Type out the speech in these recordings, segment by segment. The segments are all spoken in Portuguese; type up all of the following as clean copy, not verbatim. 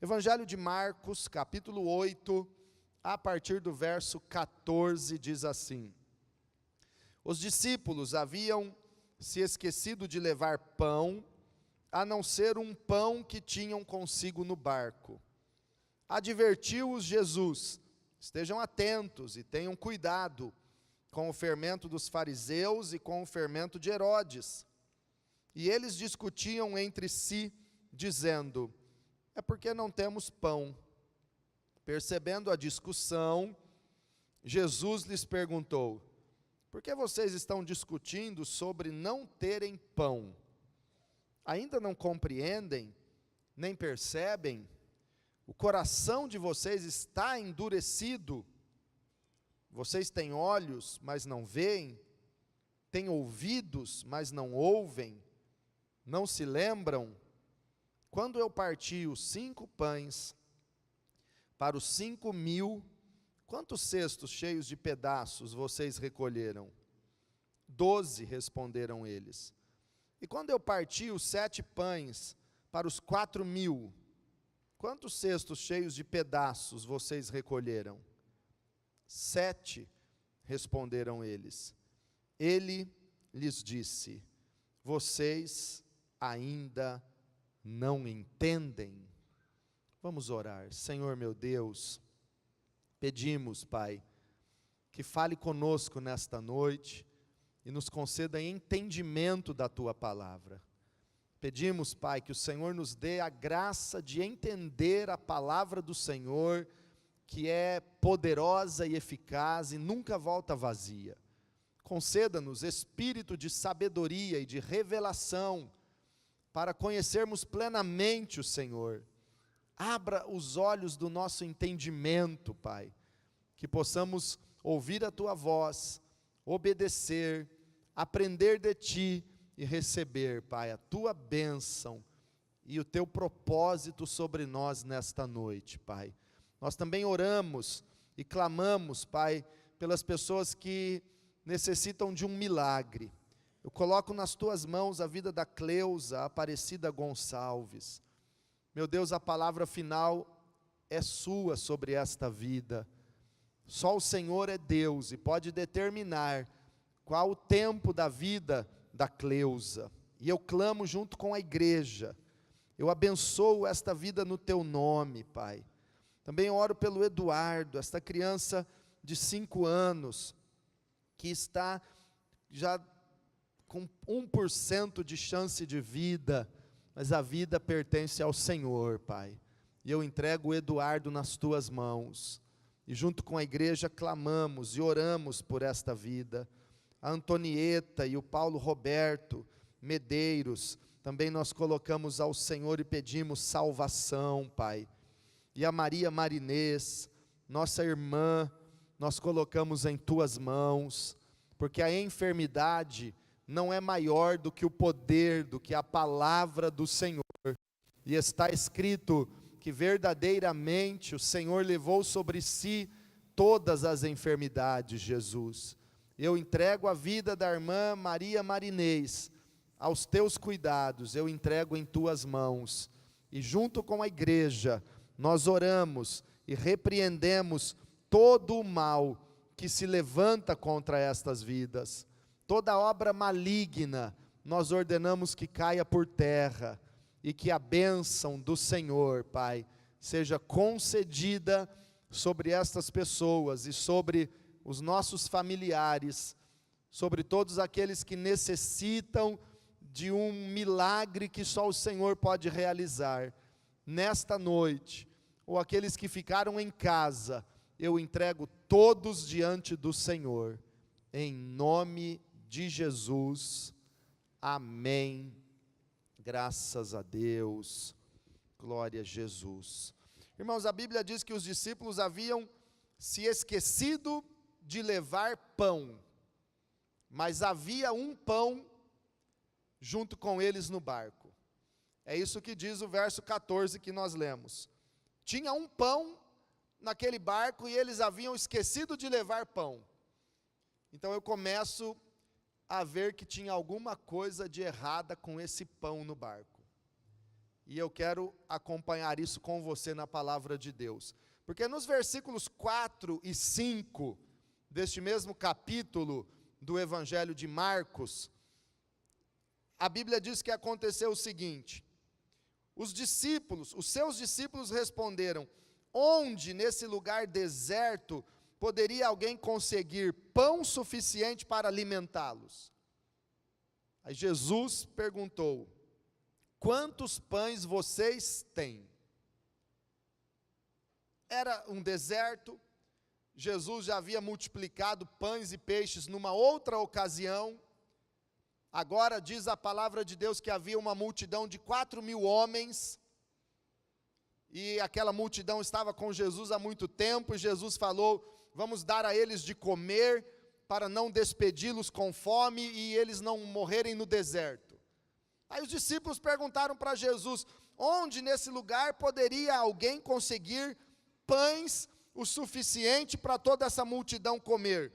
Evangelho de Marcos, capítulo 8, a partir do verso 14, diz assim: Os discípulos haviam se esquecido de levar pão, a não ser um pão que tinham consigo no barco. Advertiu-os Jesus: estejam atentos e tenham cuidado com o fermento dos fariseus e com o fermento de Herodes. E eles discutiam entre si, dizendo: é porque não temos pão. Percebendo a discussão, Jesus lhes perguntou: por que vocês estão discutindo sobre não terem pão? Ainda não compreendem, nem percebem? O coração de vocês está endurecido. Vocês têm olhos, mas não veem, têm ouvidos, mas não ouvem, não se lembram? Quando eu parti os 5 pães para os 5.000, quantos cestos cheios de pedaços vocês recolheram? 12, responderam eles. E quando eu parti os 7 pães para os 4.000, quantos cestos cheios de pedaços vocês recolheram? 7, responderam eles. Ele lhes disse: vocês ainda não entendem? Vamos orar. Senhor meu Deus, pedimos, Pai, que fale conosco nesta noite e nos conceda entendimento da Tua palavra. Pedimos, Pai, que o Senhor nos dê a graça de entender a palavra do Senhor, que é poderosa e eficaz e nunca volta vazia. Conceda-nos espírito de sabedoria e de revelação, para conhecermos plenamente o Senhor. Abra os olhos do nosso entendimento, Pai, que possamos ouvir a Tua voz, obedecer, aprender de Ti e receber, Pai, a Tua bênção e o Teu propósito sobre nós nesta noite, Pai. Nós também oramos e clamamos, Pai, pelas pessoas que necessitam de um milagre. Eu coloco nas Tuas mãos a vida da Cleusa Aparecida Gonçalves. Meu Deus, a palavra final é Sua sobre esta vida. Só o Senhor é Deus e pode determinar qual o tempo da vida da Cleusa. E eu clamo junto com a igreja. Eu abençoo esta vida no Teu nome, Pai. Também oro pelo Eduardo, esta criança de 5 anos, que está já com 1% de chance de vida, mas a vida pertence ao Senhor, Pai. E eu entrego o Eduardo nas Tuas mãos, e junto com a igreja clamamos e oramos por esta vida. A Antonieta e o Paulo Roberto Medeiros, também nós colocamos ao Senhor e pedimos salvação, Pai. E a Maria Marinês, nossa irmã, nós colocamos em Tuas mãos, porque a enfermidade não é maior do que o poder, do que a palavra do Senhor. E está escrito que verdadeiramente o Senhor levou sobre si todas as enfermidades, Jesus. Eu entrego a vida da irmã Maria Marinês aos Teus cuidados, eu entrego em Tuas mãos. E junto com a igreja, nós oramos e repreendemos todo o mal que se levanta contra estas vidas. Toda obra maligna, nós ordenamos que caia por terra, e que a bênção do Senhor, Pai, seja concedida sobre estas pessoas e sobre os nossos familiares, sobre todos aqueles que necessitam de um milagre que só o Senhor pode realizar. Nesta noite, ou aqueles que ficaram em casa, eu entrego todos diante do Senhor, em nome de Jesus, amém, graças a Deus, glória a Jesus. Irmãos, a Bíblia diz que os discípulos haviam se esquecido de levar pão, mas havia um pão junto com eles no barco. É isso que diz o verso 14 que nós lemos. Tinha um pão naquele barco e eles haviam esquecido de levar pão. Então eu começo a ver que tinha alguma coisa de errada com esse pão no barco. E eu quero acompanhar isso com você na palavra de Deus. Porque nos versículos 4 e 5 deste mesmo capítulo do Evangelho de Marcos, a Bíblia diz que aconteceu o seguinte: os seus discípulos responderam: onde nesse lugar deserto poderia alguém conseguir pão suficiente para alimentá-los? Aí Jesus perguntou: quantos pães vocês têm? Era um deserto, Jesus já havia multiplicado pães e peixes numa outra ocasião. Agora diz a palavra de Deus que havia uma multidão de 4.000 homens, e aquela multidão estava com Jesus há muito tempo, e Jesus falou: vamos dar a eles de comer, para não despedi-los com fome, e eles não morrerem no deserto. Aí os discípulos perguntaram para Jesus: onde nesse lugar poderia alguém conseguir pães o suficiente para toda essa multidão comer?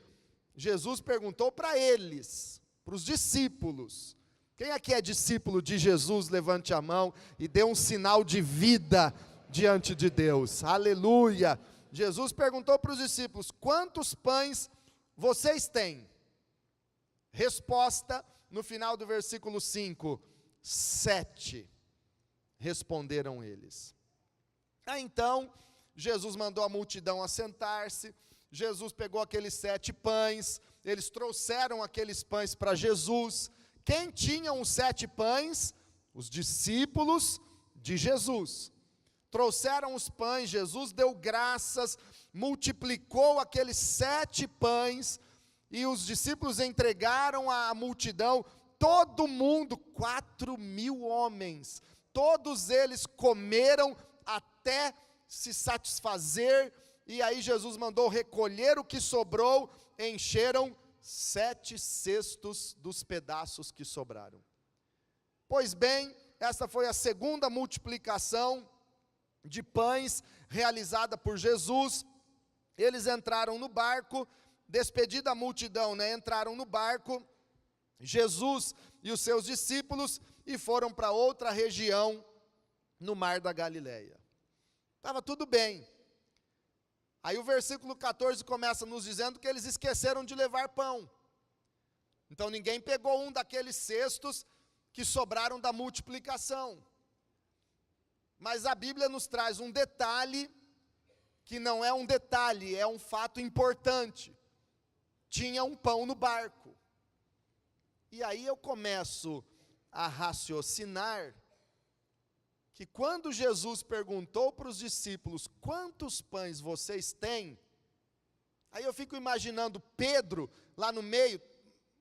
Jesus perguntou para eles, para os discípulos. Quem aqui é discípulo de Jesus, levante a mão e dê um sinal de vida diante de Deus. Aleluia! Jesus perguntou para os discípulos: quantos pães vocês têm? Resposta no final do versículo 5: 7, responderam eles. Então Jesus mandou a multidão assentar-se. Jesus pegou aqueles 7 pães, eles trouxeram aqueles pães para Jesus. Quem tinha os 7 pães? Os discípulos de Jesus. Trouxeram os pães, Jesus deu graças, multiplicou aqueles 7 pães, e os discípulos entregaram à multidão. Todo mundo, 4.000 homens, todos eles comeram até se satisfazer, e aí Jesus mandou recolher o que sobrou, encheram 7 cestos dos pedaços que sobraram. Pois bem, essa foi a segunda multiplicação de pães realizada por Jesus. Eles entraram no barco, despedida a multidão, entraram no barco, Jesus e os seus discípulos, e foram para outra região no mar da Galileia. Estava tudo bem. Aí o versículo 14 começa nos dizendo que eles esqueceram de levar pão. Então ninguém pegou um daqueles cestos que sobraram da multiplicação. Mas a Bíblia nos traz um detalhe, que não é um detalhe, é um fato importante. Tinha um pão no barco. E aí eu começo a raciocinar que quando Jesus perguntou para os discípulos: quantos pães vocês têm? Aí eu fico imaginando Pedro lá no meio,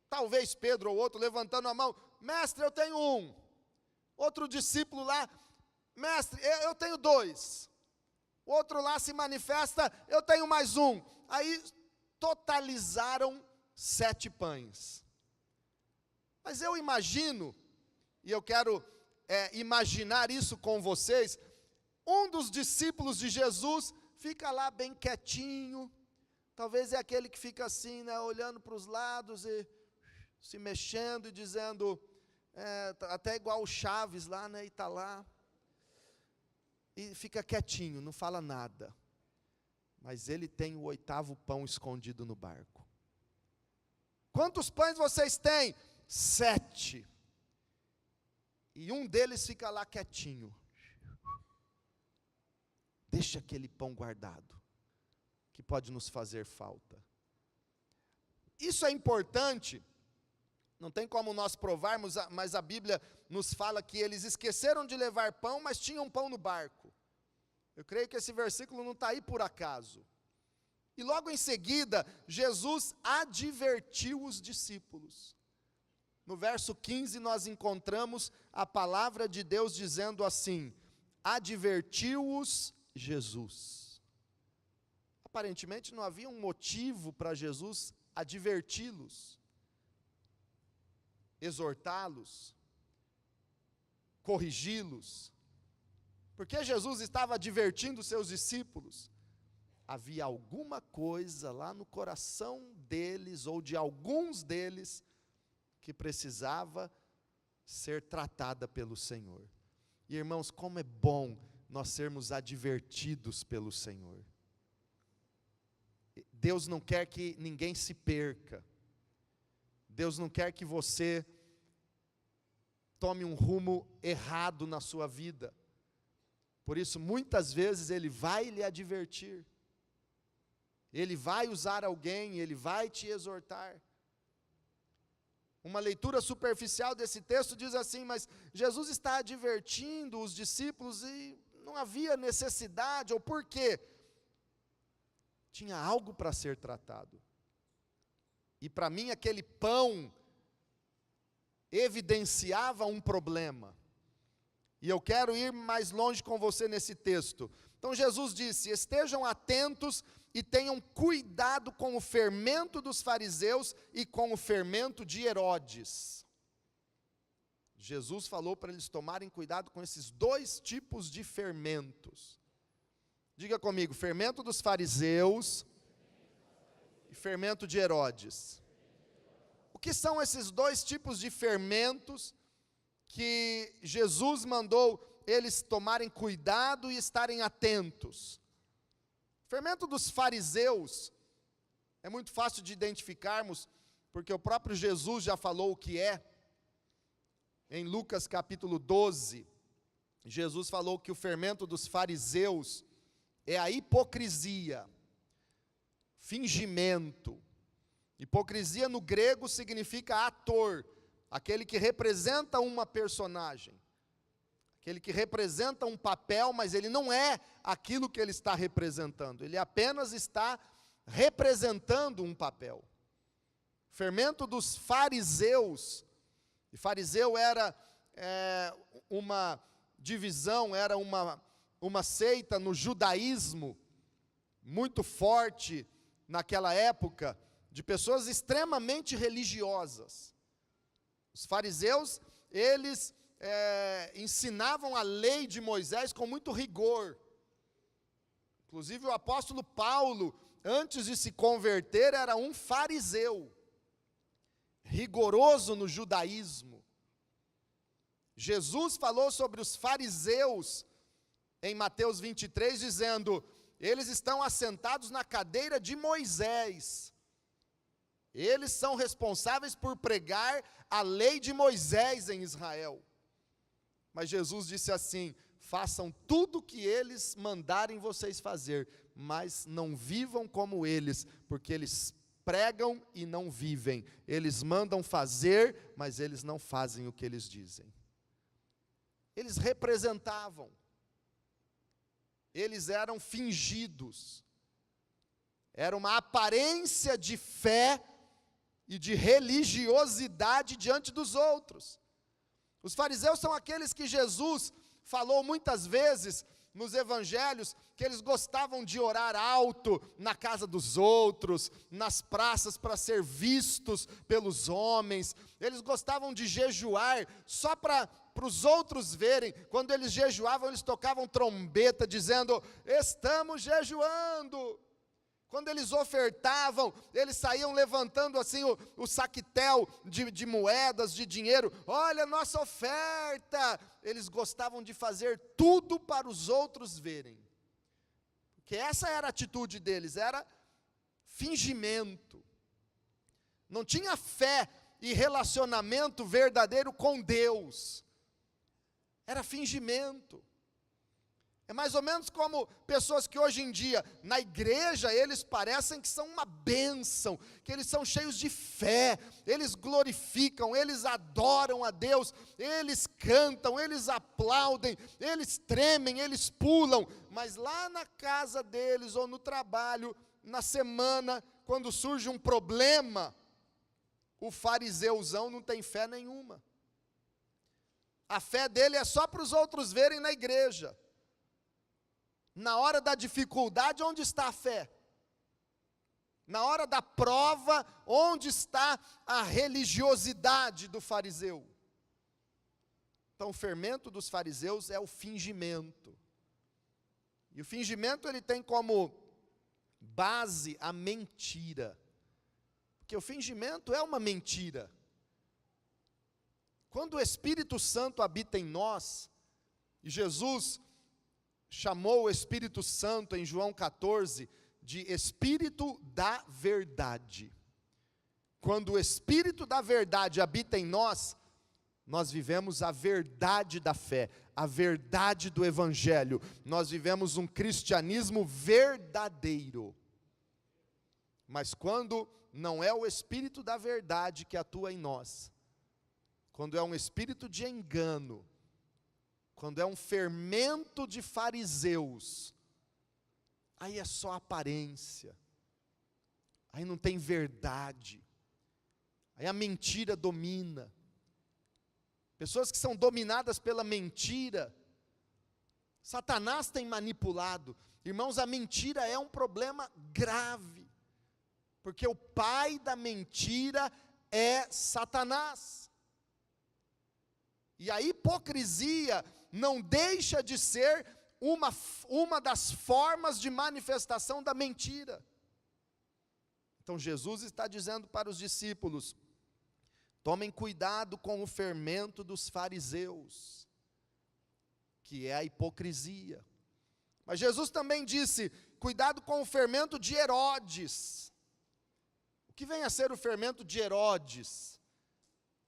talvez Pedro ou outro levantando a mão: mestre, eu tenho um. Outro discípulo lá: mestre, eu tenho 2. Outro lá se manifesta: eu tenho mais um. Aí totalizaram 7 pães. Mas eu imagino, e eu quero imaginar isso com vocês, um dos discípulos de Jesus fica lá bem quietinho, talvez é aquele que fica assim, olhando para os lados e se mexendo e dizendo, até igual o Chaves lá, e está lá, e fica quietinho, não fala nada, mas ele tem o 8º pão escondido no barco. Quantos pães vocês têm? 7. E um deles fica lá quietinho. Deixa aquele pão guardado, que pode nos fazer falta. Isso é importante, não tem como nós provarmos, mas a Bíblia nos fala que eles esqueceram de levar pão, mas tinham pão no barco. Eu creio que esse versículo não está aí por acaso. E logo em seguida, Jesus advertiu os discípulos. No verso 15 nós encontramos a palavra de Deus dizendo assim: advertiu-os Jesus. Aparentemente não havia um motivo para Jesus adverti-los, exortá-los, corrigi-los. Porque Jesus estava advertindo seus discípulos? Havia alguma coisa lá no coração deles, ou de alguns deles, que precisava ser tratada pelo Senhor. E irmãos, como é bom nós sermos advertidos pelo Senhor. Deus não quer que ninguém se perca. Deus não quer que você tome um rumo errado na sua vida. Por isso, muitas vezes, Ele vai lhe advertir. Ele vai usar alguém, Ele vai te exortar. Uma leitura superficial desse texto diz assim: mas Jesus está advertindo os discípulos e não havia necessidade, ou por quê? Tinha algo para ser tratado. E para mim aquele pão evidenciava um problema. E eu quero ir mais longe com você nesse texto. Então Jesus disse: estejam atentos e tenham cuidado com o fermento dos fariseus e com o fermento de Herodes. Jesus falou para eles tomarem cuidado com esses dois tipos de fermentos. Diga comigo: fermento dos fariseus e fermento de Herodes. O que são esses dois tipos de fermentos que Jesus mandou eles tomarem cuidado e estarem atentos? O fermento dos fariseus é muito fácil de identificarmos, porque o próprio Jesus já falou o que é. Em Lucas capítulo 12, Jesus falou que o fermento dos fariseus é a hipocrisia, fingimento. Hipocrisia no grego significa ator, aquele que representa uma personagem, aquele que representa um papel, mas ele não é aquilo que ele está representando, ele apenas está representando um papel. Fermento dos fariseus, e fariseu era uma divisão, era uma seita no judaísmo, muito forte naquela época, de pessoas extremamente religiosas. Os fariseus, eles ensinavam a lei de Moisés com muito rigor. Inclusive o apóstolo Paulo, antes de se converter, era um fariseu, rigoroso no judaísmo. Jesus falou sobre os fariseus em Mateus 23, dizendo: eles estão assentados na cadeira de Moisés. Eles são responsáveis por pregar a lei de Moisés em Israel. Mas Jesus disse assim: façam tudo o que eles mandarem vocês fazer, mas não vivam como eles, porque eles pregam e não vivem. Eles mandam fazer, mas eles não fazem o que eles dizem. Eles representavam. Eles eram fingidos. Era uma aparência de fé e de religiosidade diante dos outros. Os fariseus são aqueles que Jesus falou muitas vezes nos evangelhos, que eles gostavam de orar alto na casa dos outros, nas praças para ser vistos pelos homens. Eles gostavam de jejuar só para os outros verem. Quando eles jejuavam, eles tocavam trombeta dizendo: estamos jejuando. Quando eles ofertavam, eles saíam levantando assim o saquetel de moedas, de dinheiro. Olha a nossa oferta. Eles gostavam de fazer tudo para os outros verem. Porque essa era a atitude deles, era fingimento. Não tinha fé e relacionamento verdadeiro com Deus. Era fingimento. É mais ou menos como pessoas que hoje em dia, na igreja, eles parecem que são uma bênção, que eles são cheios de fé, eles glorificam, eles adoram a Deus, eles cantam, eles aplaudem, eles tremem, eles pulam, mas lá na casa deles ou no trabalho, na semana, quando surge um problema, o fariseuzão não tem fé nenhuma. A fé dele é só para os outros verem na igreja. Na hora da dificuldade, onde está a fé? Na hora da prova, onde está a religiosidade do fariseu? Então, o fermento dos fariseus é o fingimento. E o fingimento, ele tem como base a mentira. Porque o fingimento é uma mentira. Quando o Espírito Santo habita em nós, E Jesus chamou o Espírito Santo em João 14 de Espírito da Verdade. Quando o Espírito da Verdade habita em nós, nós vivemos a verdade da fé, a verdade do Evangelho. Nós vivemos um cristianismo verdadeiro. Mas quando não é o Espírito da Verdade que atua em nós, quando é um espírito de engano, quando é um fermento de fariseus, aí é só aparência, aí não tem verdade, aí a mentira domina. Pessoas que são dominadas pela mentira, Satanás tem manipulado. Irmãos, a mentira é um problema grave, porque o pai da mentira é Satanás. E a hipocrisia não deixa de ser uma das formas de manifestação da mentira. Então Jesus está dizendo para os discípulos: tomem cuidado com o fermento dos fariseus, que é a hipocrisia. Mas Jesus também disse: cuidado com o fermento de Herodes. O que vem a ser o fermento de Herodes?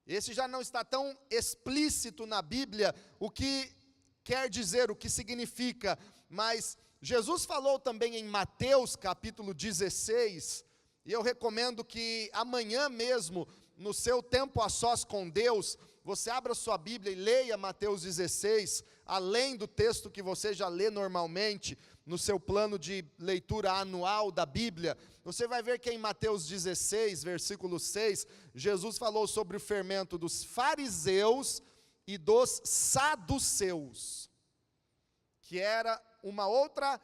Esse já não está tão explícito na Bíblia, o que quer dizer, o que significa, mas Jesus falou também em Mateus capítulo 16, e eu recomendo que amanhã mesmo, no seu tempo a sós com Deus, você abra sua Bíblia e leia Mateus 16, além do texto que você já lê normalmente, no seu plano de leitura anual da Bíblia, você vai ver que em Mateus 16, versículo 6, Jesus falou sobre o fermento dos fariseus e dos saduceus, que era uma outra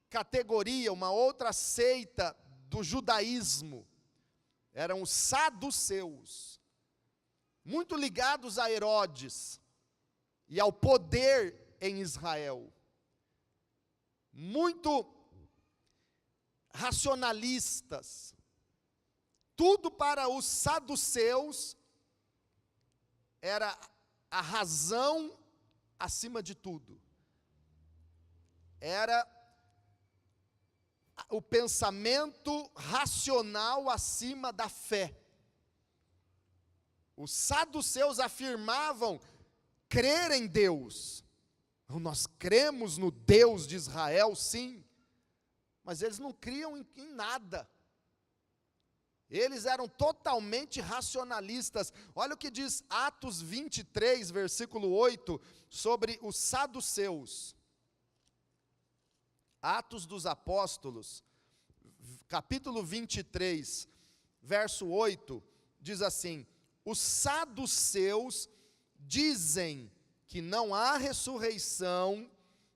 categoria, uma outra seita do judaísmo. Eram os saduceus, muito ligados a Herodes e ao poder em Israel, muito racionalistas. Tudo para os saduceus era a razão acima de tudo, era o pensamento racional acima da fé. Os saduceus afirmavam crer em Deus. Nós cremos no Deus de Israel, sim, mas eles não criam em nada. Eles eram totalmente racionalistas. Olha o que diz Atos 23, versículo 8, sobre os saduceus. Atos dos Apóstolos, capítulo 23, verso 8, diz assim: os saduceus dizem que não há ressurreição,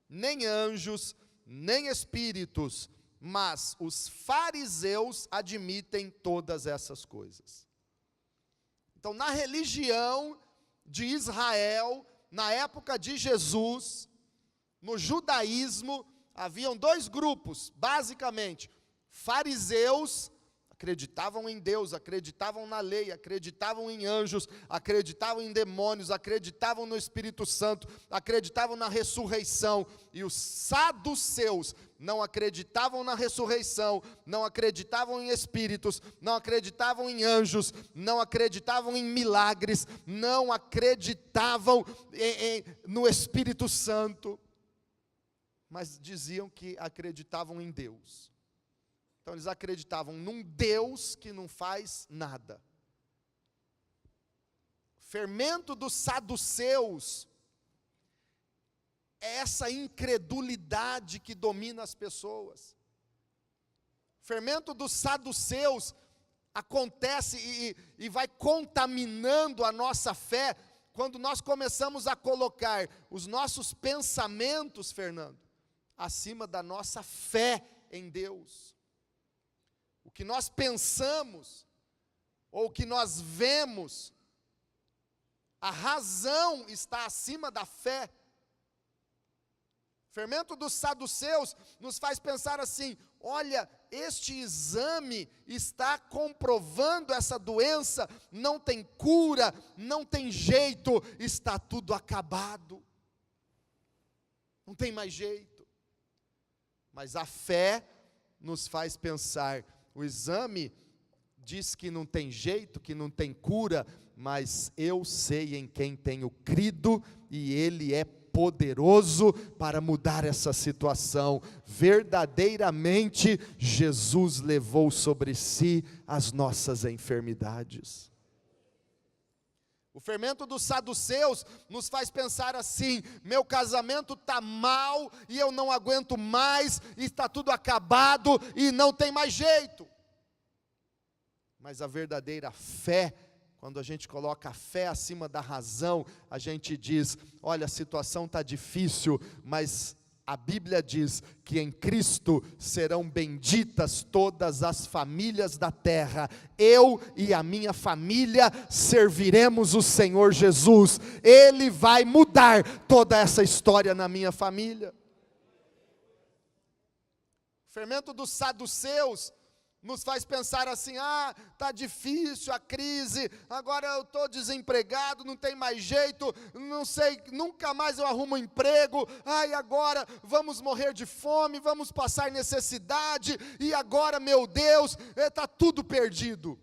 nem anjos, nem espíritos, mas os fariseus admitem todas essas coisas. Então, na religião de Israel, na época de Jesus, no judaísmo, haviam dois grupos, basicamente: fariseus, acreditavam em Deus, acreditavam na lei, acreditavam em anjos, acreditavam em demônios, acreditavam no Espírito Santo, acreditavam na ressurreição. E os saduceus não acreditavam na ressurreição, não acreditavam em espíritos, não acreditavam em anjos, não acreditavam em milagres, não acreditavam no Espírito Santo, mas diziam que acreditavam em Deus. Então eles acreditavam num Deus que não faz nada. O fermento dos saduceus é essa incredulidade que domina as pessoas. O fermento dos saduceus acontece e vai contaminando a nossa fé quando nós começamos a colocar os nossos pensamentos, Fernando, acima da nossa fé em Deus. O que nós pensamos, ou o que nós vemos, a razão está acima da fé. O fermento dos saduceus nos faz pensar assim: olha, este exame está comprovando essa doença, não tem cura, não tem jeito, está tudo acabado. não tem mais jeito. Mas a fé nos faz pensar, o exame diz que não tem jeito, que não tem cura, mas eu sei em quem tenho crido, e Ele é poderoso para mudar essa situação. Verdadeiramente, Jesus levou sobre si as nossas enfermidades. O fermento dos saduceus nos faz pensar assim: meu casamento está mal, e eu não aguento mais, e está tudo acabado, e não tem mais jeito. Mas a verdadeira fé, quando a gente coloca a fé acima da razão, a gente diz: olha, a situação está difícil, mas a Bíblia diz que em Cristo serão benditas todas as famílias da terra. Eu e a minha família serviremos o Senhor Jesus. Ele vai mudar toda essa história na minha família. O fermento dos saduceus nos faz pensar assim: está difícil a crise, agora eu estou desempregado, não tem mais jeito, não sei, nunca mais eu arrumo um emprego, e agora vamos morrer de fome, vamos passar necessidade, e agora, meu Deus, está tudo perdido.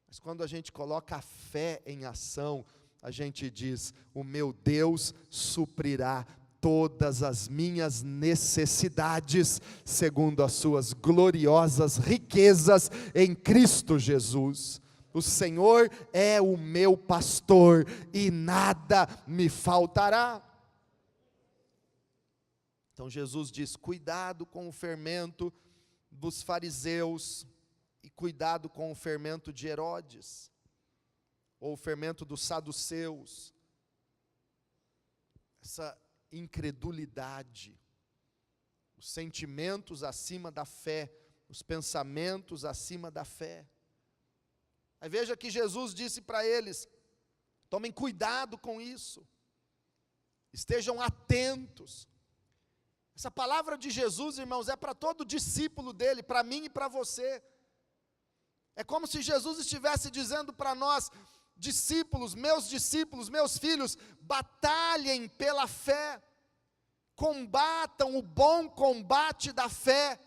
Mas quando a gente coloca a fé em ação, a gente diz: o meu Deus suprirá todas as minhas necessidades, segundo as suas gloriosas riquezas em Cristo Jesus. O Senhor é o meu pastor, e nada me faltará. Então Jesus diz: cuidado com o fermento dos fariseus, e cuidado com o fermento de Herodes, ou o fermento dos saduceus. Essa incredulidade, os sentimentos acima da fé, os pensamentos acima da fé. Aí veja que Jesus disse para eles: tomem cuidado com isso, estejam atentos. Essa palavra de Jesus, irmãos, é para todo discípulo dele, para mim e para você. É como se Jesus estivesse dizendo para nós: discípulos, meus filhos, batalhem pela fé, combatam o bom combate da fé.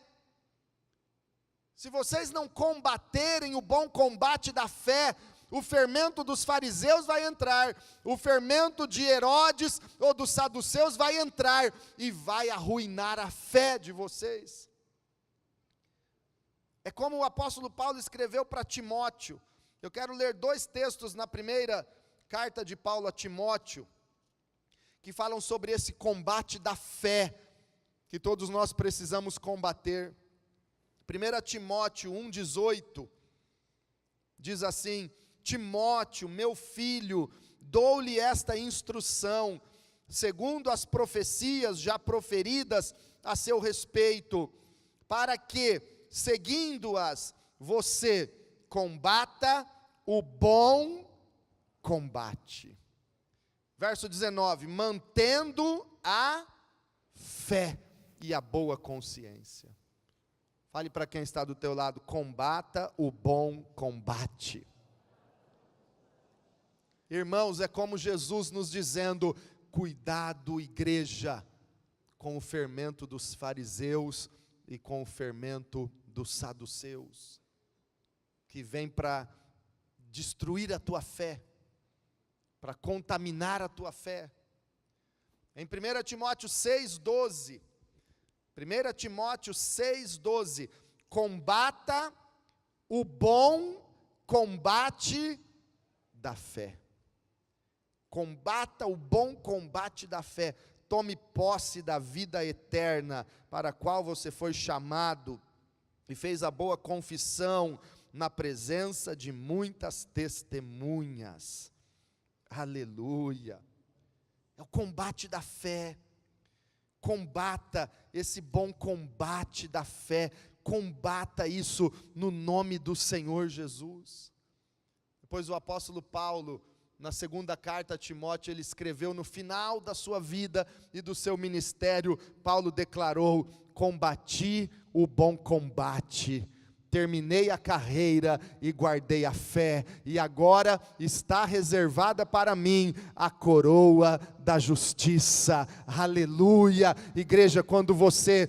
Se vocês não combaterem o bom combate da fé, o fermento dos fariseus vai entrar, o fermento de Herodes ou dos saduceus vai entrar, e vai arruinar a fé de vocês. É como o apóstolo Paulo escreveu para Timóteo. Eu quero ler 2 textos na primeira carta de Paulo a Timóteo, que falam sobre esse combate da fé, que todos nós precisamos combater. 1 Timóteo 1,18, diz assim: Timóteo, meu filho, dou-lhe esta instrução, segundo as profecias já proferidas a seu respeito, para que, seguindo-as, você combata o bom combate. Verso 19: mantendo a fé e a boa consciência. Fale para quem está do teu lado: combata o bom combate. Irmãos, é como Jesus nos dizendo: cuidado, igreja, com o fermento dos fariseus e com o fermento dos saduceus, que vem para destruir a tua fé, para contaminar a tua fé. Em 1 Timóteo 6,12, 1 Timóteo 6,12, combata o bom combate da fé. Combata o bom combate da fé. Tome posse da vida eterna, para a qual você foi chamado, e fez a boa confissão na presença de muitas testemunhas. Aleluia. É o combate da fé. Combata esse bom combate da fé. Combata isso no nome do Senhor Jesus. Depois o apóstolo Paulo, na segunda carta a Timóteo, ele escreveu no final da sua vida e do seu ministério, Paulo declarou: combati o bom combate, terminei a carreira e guardei a fé, e agora está reservada para mim a coroa da justiça. Aleluia! Igreja, quando você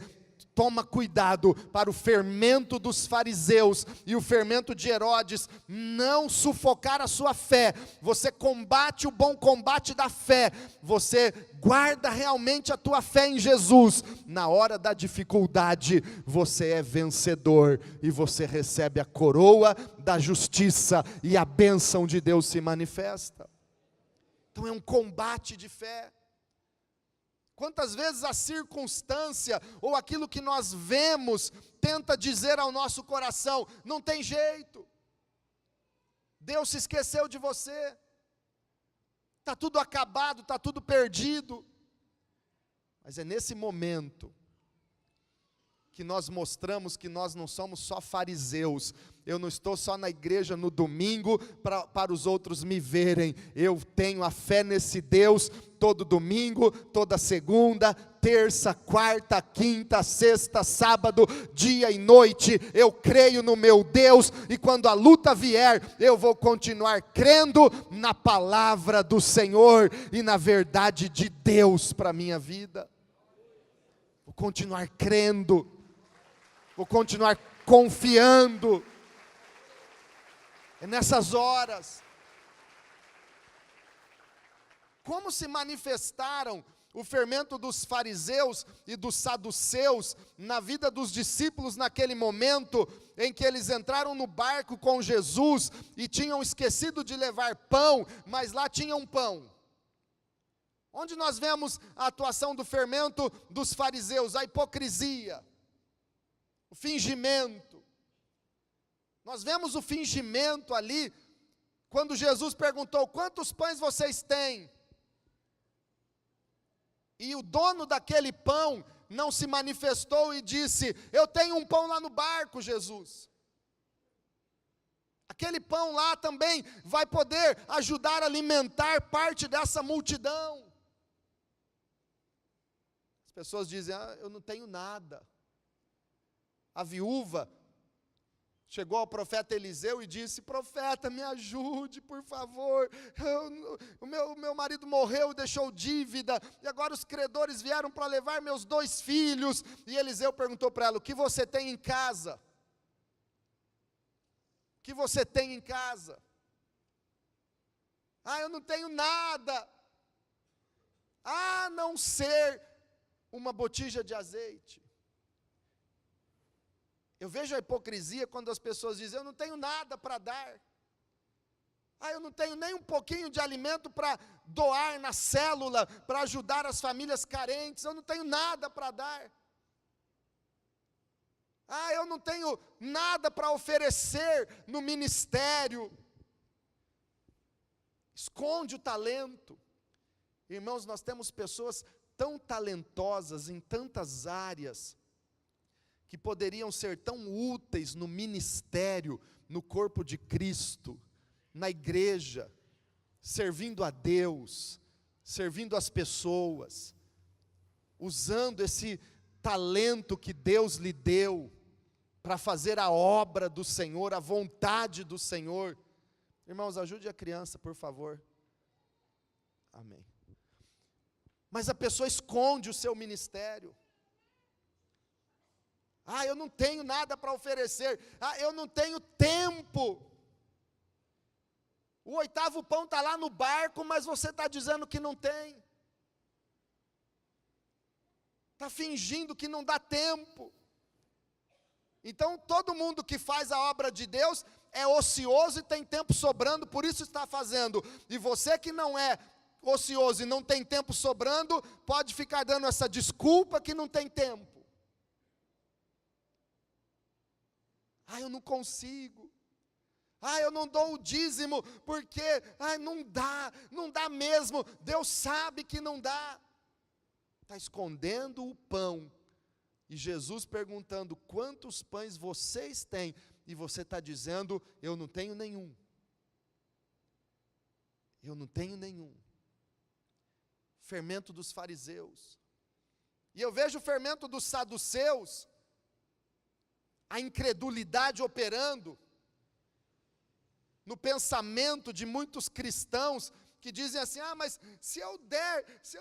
toma cuidado para o fermento dos fariseus e o fermento de Herodes não sufocar a sua fé, você combate o bom combate da fé, você guarda realmente a tua fé em Jesus, na hora da dificuldade, você é vencedor, e você recebe a coroa da justiça, e a bênção de Deus se manifesta. Então é um combate de fé. Quantas vezes a circunstância, ou aquilo que nós vemos, tenta dizer ao nosso coração: não tem jeito, Deus se esqueceu de você, está tudo acabado, está tudo perdido. Mas é nesse momento que nós mostramos que nós não somos só fariseus. Eu não estou só na igreja no domingo para os outros me verem. Eu tenho a fé nesse Deus todo domingo, toda segunda, terça, quarta, quinta, sexta, sábado, dia e noite. Eu creio no meu Deus, e quando a luta vier, eu vou continuar crendo na palavra do Senhor e na verdade de Deus para a minha vida. Vou continuar crendo, vou continuar confiando. É nessas horas. Como se manifestaram o fermento dos fariseus e dos saduceus na vida dos discípulos naquele momento em que eles entraram no barco com Jesus e tinham esquecido de levar pão, mas lá tinha um pão. Onde nós vemos a atuação do fermento dos fariseus? A hipocrisia, o fingimento. Nós vemos o fingimento ali, quando Jesus perguntou: quantos pães vocês têm? E o dono daquele pão não se manifestou e disse: eu tenho um pão lá no barco, Jesus. Aquele pão lá também vai poder ajudar a alimentar parte dessa multidão. As pessoas dizem: eu não tenho nada. A viúva chegou ao profeta Eliseu e disse: profeta, me ajude, por favor, o meu marido morreu, deixou dívida, e agora os credores vieram para levar meus 2 filhos. E Eliseu perguntou para ela: o que você tem em casa? O que você tem em casa? Eu não tenho nada, a não ser uma botija de azeite. Eu vejo a hipocrisia quando as pessoas dizem: eu não tenho nada para dar. Eu não tenho nem um pouquinho de alimento para doar na célula, para ajudar as famílias carentes. Eu não tenho nada para dar. Eu não tenho nada para oferecer no ministério. Esconde o talento. Irmãos, nós temos pessoas tão talentosas em tantas áreas, que poderiam ser tão úteis no ministério, no corpo de Cristo, na igreja, servindo a Deus, servindo as pessoas, usando esse talento que Deus lhe deu, para fazer a obra do Senhor, a vontade do Senhor. Irmãos, ajude a criança, por favor. Amém. Mas a pessoa esconde o seu ministério. Eu não tenho nada para oferecer. Eu não tenho tempo. O 8º pão está lá no barco, mas você está dizendo que não tem. Está fingindo que não dá tempo. Então, todo mundo que faz a obra de Deus é ocioso e tem tempo sobrando, por isso está fazendo. E você que não é ocioso e não tem tempo sobrando, pode ficar dando essa desculpa que não tem tempo. Eu não consigo. Eu não dou o dízimo, porque não dá mesmo. Deus sabe que não dá. Está escondendo o pão. E Jesus perguntando: quantos pães vocês têm? E você está dizendo: eu não tenho nenhum. Eu não tenho nenhum. Fermento dos fariseus. E eu vejo o fermento dos saduceus a incredulidade operando no pensamento de muitos cristãos que dizem assim: mas se eu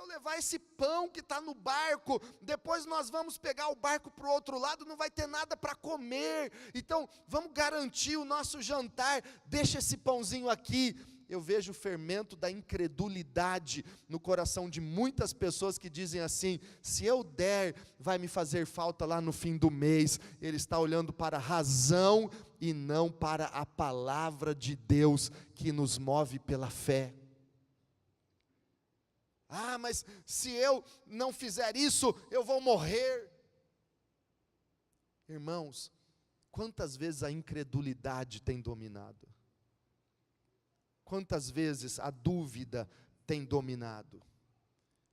levar esse pão que está no barco, depois nós vamos pegar o barco para o outro lado, não vai ter nada para comer, então vamos garantir o nosso jantar, deixa esse pãozinho aqui. Eu vejo o fermento da incredulidade no coração de muitas pessoas que dizem assim: se eu der, vai me fazer falta lá no fim do mês. Ele está olhando para a razão e não para a palavra de Deus que nos move pela fé. Mas se eu não fizer isso, eu vou morrer. Irmãos, quantas vezes a incredulidade tem dominado? Quantas vezes a dúvida tem dominado?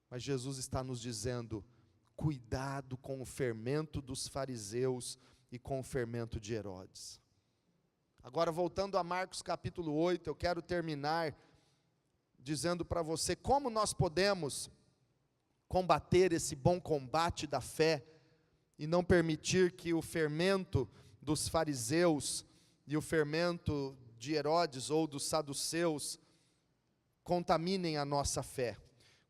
Mas Jesus está nos dizendo: cuidado com o fermento dos fariseus e com o fermento de Herodes. Agora, voltando a Marcos capítulo 8, eu quero terminar dizendo para você como nós podemos combater esse bom combate da fé e não permitir que o fermento dos fariseus e o fermento de Herodes ou dos saduceus contaminem a nossa fé.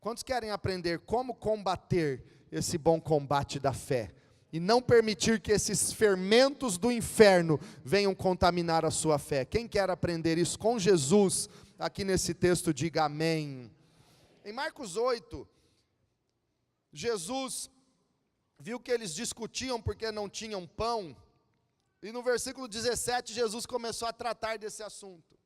Quantos querem aprender como combater esse bom combate da fé e não permitir que esses fermentos do inferno venham contaminar a sua fé? Quem quer aprender isso com Jesus? Aqui nesse texto, diga amém. Em Marcos 8, Jesus viu que eles discutiam porque não tinham pão, e no versículo 17, Jesus começou a tratar desse assunto.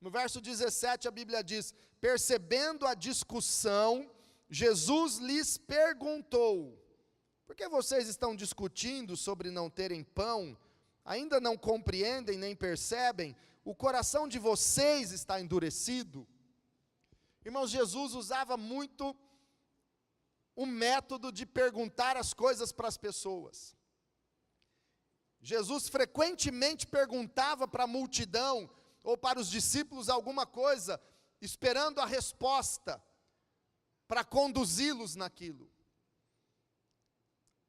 No verso 17, a Bíblia diz: percebendo a discussão, Jesus lhes perguntou: por que vocês estão discutindo sobre não terem pão? Ainda não compreendem nem percebem? O coração de vocês está endurecido? Irmãos, Jesus usava muito o método de perguntar as coisas para as pessoas. Jesus frequentemente perguntava para a multidão ou para os discípulos alguma coisa, esperando a resposta para conduzi-los naquilo.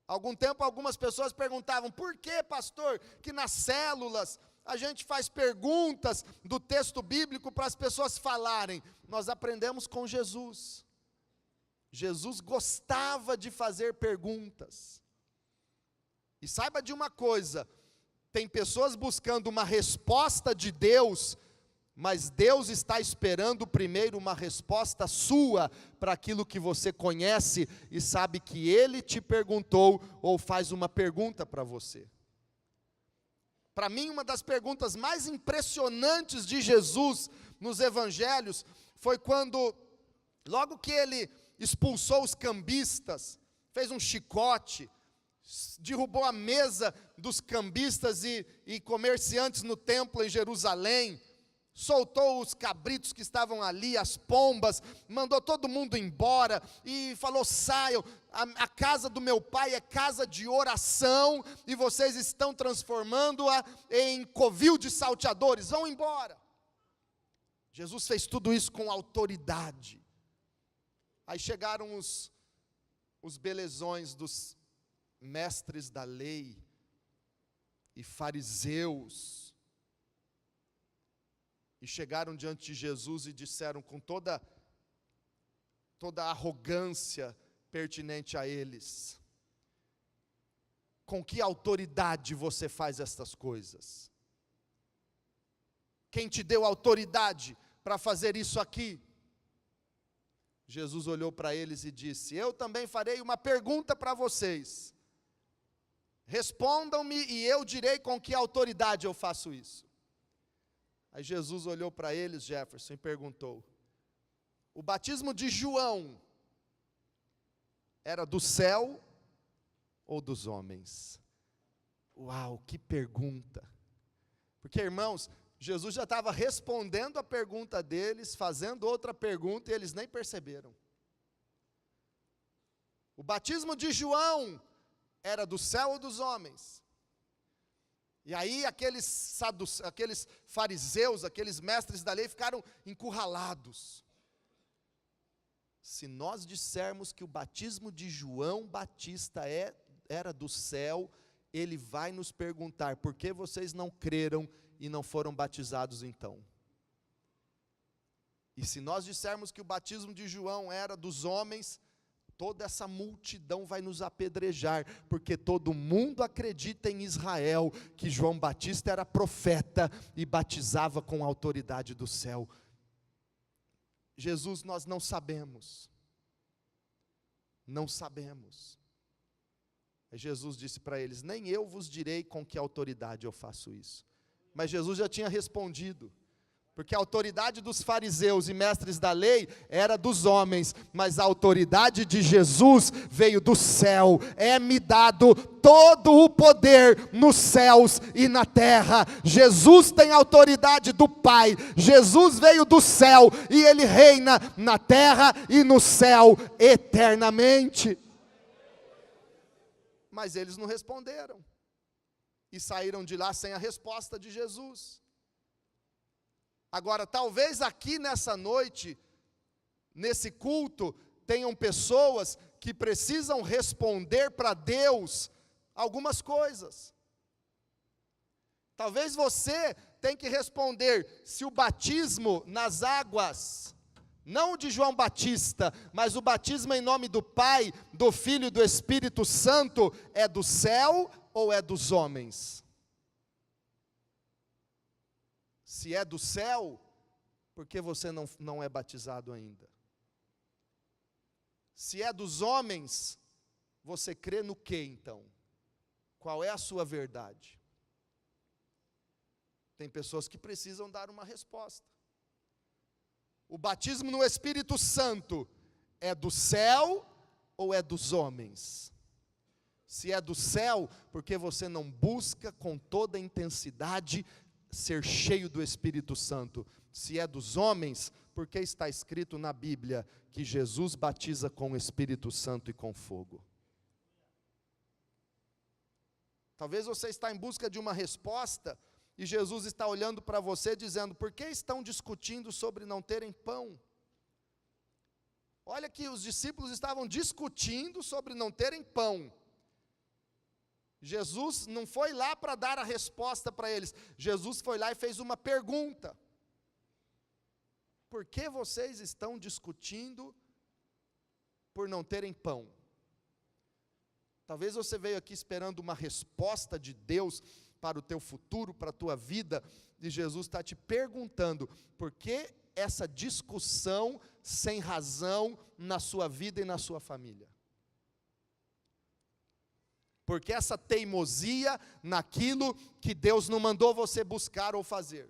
Algum tempo algumas pessoas perguntavam: por que, pastor, que nas células a gente faz perguntas do texto bíblico para as pessoas falarem? Nós aprendemos com Jesus. Jesus gostava de fazer perguntas. E saiba de uma coisa: tem pessoas buscando uma resposta de Deus, mas Deus está esperando primeiro uma resposta sua para aquilo que você conhece e sabe que Ele te perguntou ou faz uma pergunta para você. Para mim, uma das perguntas mais impressionantes de Jesus nos evangelhos foi quando, logo que Ele expulsou os cambistas, fez um chicote, derrubou a mesa dos cambistas e comerciantes no templo em Jerusalém, soltou os cabritos que estavam ali, as pombas, mandou todo mundo embora e falou: saiam, a casa do meu pai é casa de oração e vocês estão transformando-a em covil de salteadores, vão embora. Jesus fez tudo isso com autoridade. Aí chegaram os belezões dos mestres da lei e fariseus, e chegaram diante de Jesus e disseram com toda a arrogância pertinente a eles: com que autoridade você faz estas coisas? Quem te deu autoridade para fazer isso aqui? Jesus olhou para eles e disse: eu também farei uma pergunta para vocês. Respondam-me e eu direi com que autoridade eu faço isso. Aí Jesus olhou para eles, Jefferson, e perguntou: o batismo de João era do céu ou dos homens? Uau, que pergunta! Porque, irmãos, Jesus já estava respondendo a pergunta deles, fazendo outra pergunta, e eles nem perceberam. O batismo de João era do céu ou dos homens? E aí aqueles fariseus, aqueles mestres da lei ficaram encurralados. Se nós dissermos que o batismo de João Batista era do céu, Ele vai nos perguntar: por que vocês não creram e não foram batizados então? E se nós dissermos que o batismo de João era dos homens, toda essa multidão vai nos apedrejar, porque todo mundo acredita em Israel, que João Batista era profeta e batizava com a autoridade do céu. Jesus, nós não sabemos. Não sabemos. Jesus disse para eles: nem eu vos direi com que autoridade eu faço isso. Mas Jesus já tinha respondido, porque a autoridade dos fariseus e mestres da lei era dos homens, mas a autoridade de Jesus veio do céu. É-me dado todo o poder nos céus e na terra. Jesus tem a autoridade do Pai. Jesus veio do céu e Ele reina na terra e no céu eternamente. Mas eles não responderam e saíram de lá sem a resposta de Jesus. Agora, talvez aqui nessa noite, nesse culto, tenham pessoas que precisam responder para Deus algumas coisas. Talvez você tenha que responder se o batismo nas águas, não de João Batista, mas o batismo em nome do Pai, do Filho e do Espírito Santo, é do céu ou é dos homens? Se é do céu, por que você não é batizado ainda? Se é dos homens, você crê no que então? Qual é a sua verdade? Tem pessoas que precisam dar uma resposta. O batismo no Espírito Santo é do céu ou é dos homens? Se é do céu, por que você não busca com toda a intensidade ser cheio do Espírito Santo? Se é dos homens, porque está escrito na Bíblia que Jesus batiza com o Espírito Santo e com fogo. Talvez você está em busca de uma resposta e Jesus está olhando para você dizendo: por que estão discutindo sobre não terem pão? Olha que os discípulos estavam discutindo sobre não terem pão. Jesus não foi lá para dar a resposta para eles. Jesus foi lá e fez uma pergunta: por que vocês estão discutindo por não terem pão? Talvez você veio aqui esperando uma resposta de Deus para o teu futuro, para a tua vida, e Jesus está te perguntando: por que essa discussão sem razão na sua vida e na sua família? Por que essa teimosia naquilo que Deus não mandou você buscar ou fazer?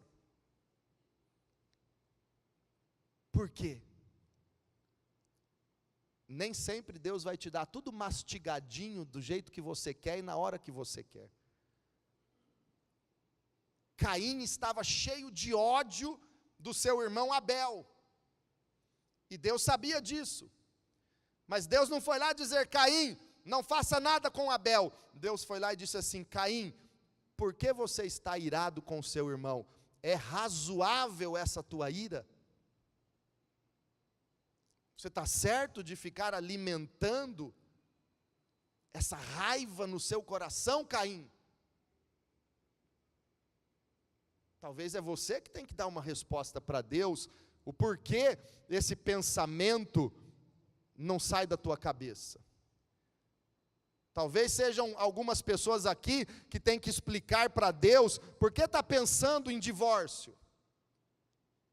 Por quê? Nem sempre Deus vai te dar tudo mastigadinho do jeito que você quer e na hora que você quer. Caim estava cheio de ódio do seu irmão Abel, e Deus sabia disso, mas Deus não foi lá dizer: Caim, não faça nada com Abel. Deus foi lá e disse assim: Caim, por que você está irado com o seu irmão? É razoável essa tua ira? Você está certo de ficar alimentando essa raiva no seu coração, Caim? Talvez é você que tem que dar uma resposta para Deus, o porquê esse pensamento não sai da tua cabeça. Talvez sejam algumas pessoas aqui que têm que explicar para Deus por que está pensando em divórcio.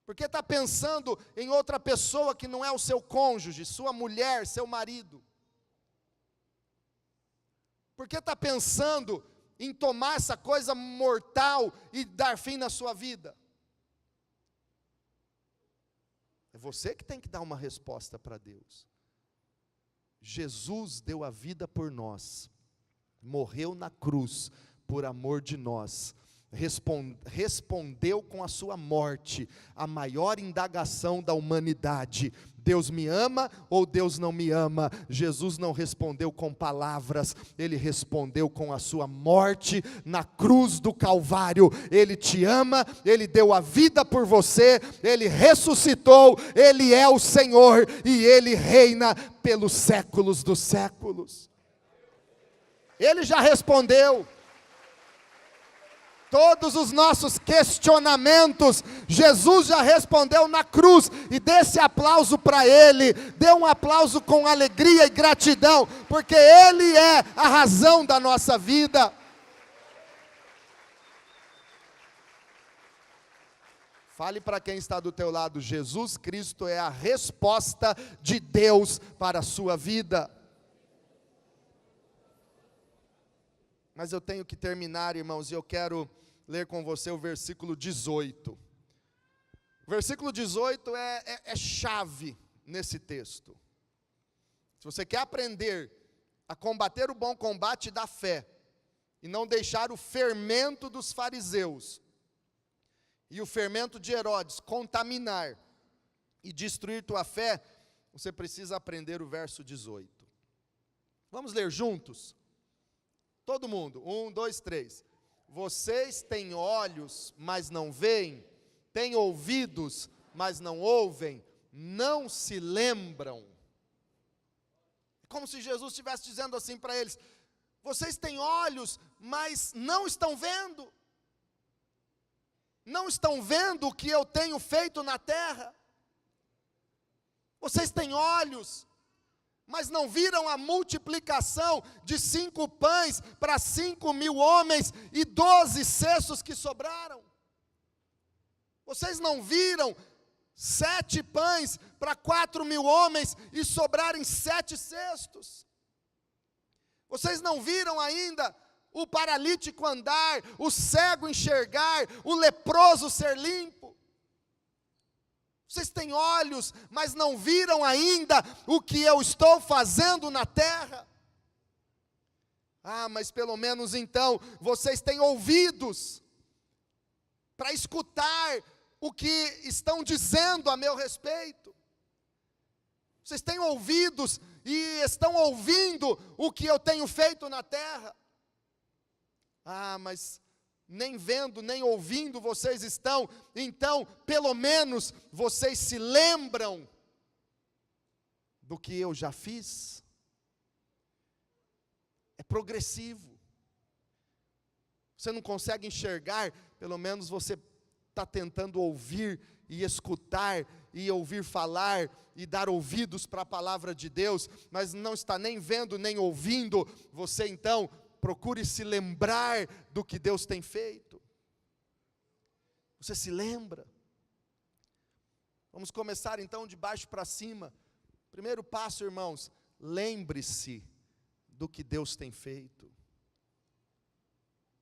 Por que está pensando em outra pessoa que não é o seu cônjuge, sua mulher, seu marido? Por que está pensando em tomar essa coisa mortal e dar fim na sua vida? É você que tem que dar uma resposta para Deus. Jesus deu a vida por nós, morreu na cruz por amor de nós, respondeu com a sua morte a maior indagação da humanidade: Deus me ama ou Deus não me ama? Jesus não respondeu com palavras, Ele respondeu com a sua morte na cruz do Calvário. Ele te ama, Ele deu a vida por você, Ele ressuscitou, Ele é o Senhor e Ele reina pelos séculos dos séculos. Ele já respondeu, Todos os nossos questionamentos, Jesus já respondeu na cruz. E dê esse aplauso para Ele. Dê um aplauso com alegria e gratidão, porque Ele é a razão da nossa vida. Fale para quem está do teu lado: Jesus Cristo é a resposta de Deus para a sua vida. Mas eu tenho que terminar, irmãos, e eu quero ler com você o versículo 18. O versículo 18 é chave nesse texto. Se você quer aprender a combater o bom combate da fé, e não deixar o fermento dos fariseus, e o fermento de Herodes contaminar e destruir tua fé, você precisa aprender o verso 18. Vamos ler juntos? Todo mundo, 1, 2, 3. Vocês têm olhos, mas não veem, têm ouvidos, mas não ouvem, não se lembram. Como se Jesus estivesse dizendo assim para eles: vocês têm olhos, mas não estão vendo. Não estão vendo o que eu tenho feito na terra. Vocês têm olhos, mas não viram a multiplicação de 5 pães para 5.000 homens e 12 cestos que sobraram. Vocês não viram 7 pães para 4.000 homens e sobrarem 7 cestos. Vocês não viram ainda o paralítico andar, o cego enxergar, o leproso ser limpo. Vocês têm olhos, mas não viram ainda o que eu estou fazendo na terra. Mas pelo menos então, vocês têm ouvidos para escutar o que estão dizendo a meu respeito. Vocês têm ouvidos e estão ouvindo o que eu tenho feito na terra. Mas nem vendo, nem ouvindo vocês estão, então, pelo menos, vocês se lembram do que eu já fiz. É progressivo. Você não consegue enxergar, pelo menos você está tentando ouvir e escutar, e ouvir falar, e dar ouvidos para a palavra de Deus, mas não está nem vendo, nem ouvindo. Você então procure se lembrar do que Deus tem feito. Você se lembra? Vamos começar então de baixo para cima. Primeiro passo, irmãos: lembre-se do que Deus tem feito.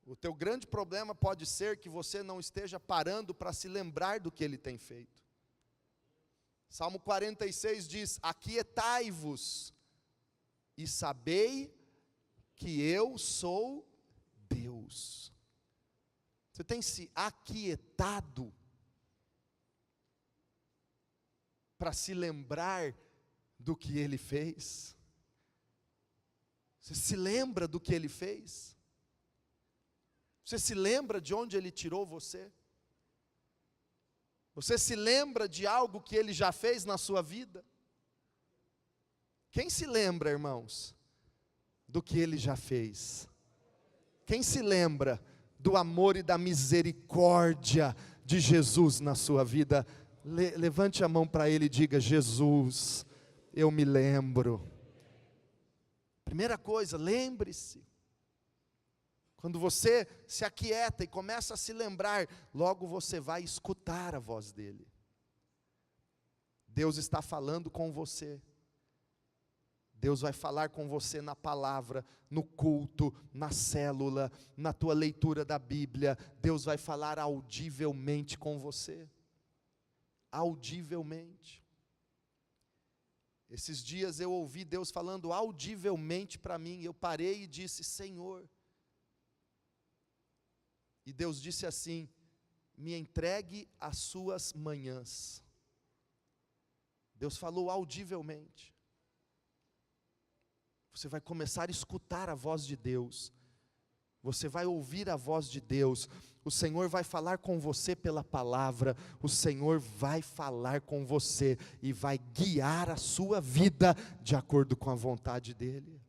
O teu grande problema pode ser que você não esteja parando para se lembrar do que Ele tem feito. Salmo 46 diz: aquietai-vos e sabei que eu sou Deus. Você tem se aquietado para se lembrar do que Ele fez? Você se lembra do que Ele fez? Você se lembra de onde Ele tirou você? Você se lembra de algo que Ele já fez na sua vida? Quem se lembra, irmãos, do que Ele já fez? Quem se lembra do amor e da misericórdia de Jesus na sua vida? Levante a mão para Ele e diga: Jesus, eu me lembro. Primeira coisa, lembre-se. Quando você se aquieta e começa a se lembrar, logo você vai escutar a voz dEle. Deus está falando com você. Deus vai falar com você na palavra, no culto, na célula, na tua leitura da Bíblia. Deus vai falar audivelmente com você. Audivelmente. Esses dias eu ouvi Deus falando audivelmente para mim. Eu parei e disse: Senhor. E Deus disse assim: me entregue as suas manhãs. Deus falou audivelmente. Você vai começar a escutar a voz de Deus. Você vai ouvir a voz de Deus. O Senhor vai falar com você pela palavra. O Senhor vai falar com você e vai guiar a sua vida de acordo com a vontade dEle.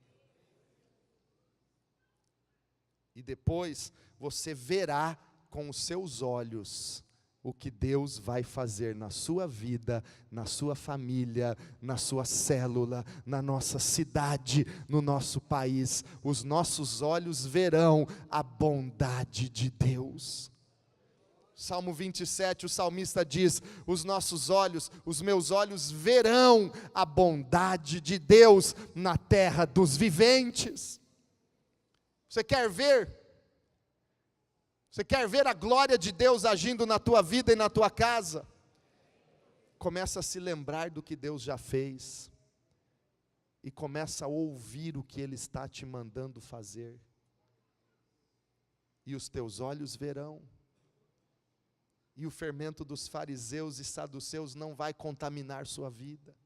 E depois você verá com os seus olhos o que Deus vai fazer na sua vida, na sua família, na sua célula, na nossa cidade, no nosso país. Os nossos olhos verão a bondade de Deus. Salmo 27, o salmista diz: os nossos olhos, os meus olhos verão a bondade de Deus na terra dos viventes. Você quer ver? Você quer ver a glória de Deus agindo na tua vida e na tua casa? Começa a se lembrar do que Deus já fez. E começa a ouvir o que Ele está te mandando fazer. E os teus olhos verão. E o fermento dos fariseus e saduceus não vai contaminar sua vida.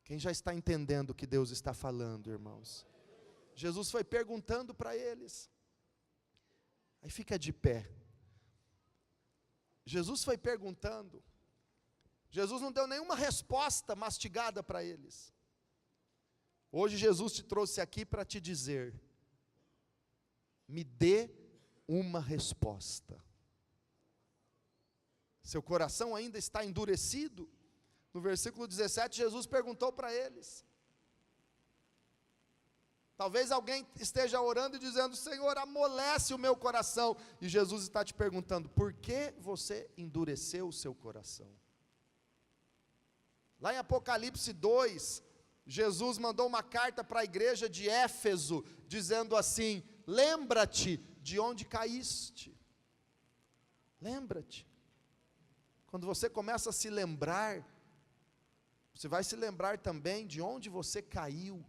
Quem já está entendendo o que Deus está falando, irmãos? Jesus foi perguntando para eles. Aí fica de pé. Jesus foi perguntando. Jesus não deu nenhuma resposta mastigada para eles. Hoje Jesus te trouxe aqui para te dizer: me dê uma resposta. Seu coração ainda está endurecido? No versículo 17, Jesus perguntou para eles. Talvez alguém esteja orando e dizendo: Senhor, amolece o meu coração. E Jesus está te perguntando: por que você endureceu o seu coração? Lá em Apocalipse 2, Jesus mandou uma carta para a igreja de Éfeso, dizendo assim: lembra-te de onde caíste. Lembra-te. Quando você começa a se lembrar, você vai se lembrar também de onde você caiu.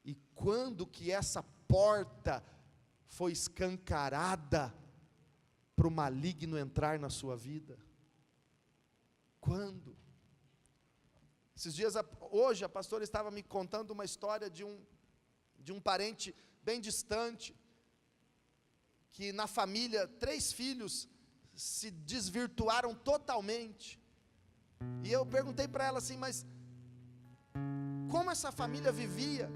E quando que essa porta foi escancarada para o maligno entrar na sua vida? Quando? Esses dias, hoje a pastora estava me contando uma história de um parente bem distante, que na família, 3 filhos se desvirtuaram totalmente. E eu perguntei para ela assim: mas como essa família vivia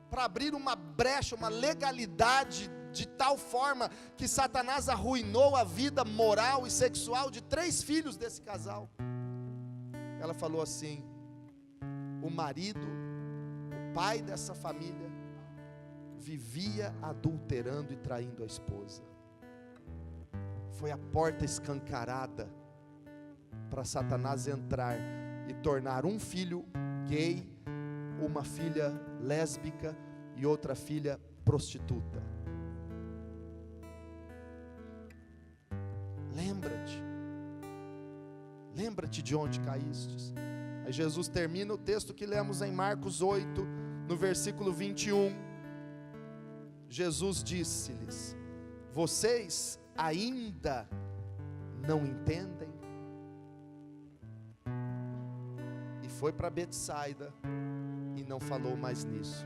para abrir uma brecha, uma legalidade de tal forma que Satanás arruinou a vida moral e sexual de 3 filhos desse casal? Ela falou assim: o marido, o pai dessa família, vivia adulterando e traindo a esposa. Foi a porta escancarada para Satanás entrar e tornar um filho gay, uma filha lésbica e outra filha prostituta. Lembra-te. Lembra-te de onde caístes. Aí Jesus termina o texto que lemos em Marcos 8, no versículo 21. Jesus disse-lhes: vocês ainda não entendem? E foi para Betsaida e não falou mais nisso.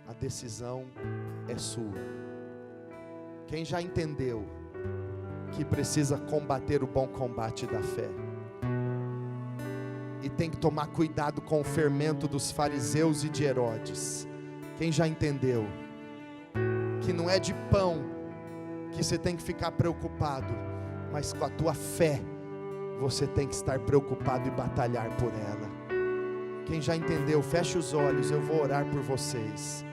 A decisão é sua. Quem já entendeu que precisa combater o bom combate da fé, e tem que tomar cuidado com o fermento dos fariseus e de Herodes? Quem já entendeu que não é de pão que você tem que ficar preocupado, mas com a tua fé você tem que estar preocupado e batalhar por ela? Quem já entendeu, feche os olhos, eu vou orar por vocês.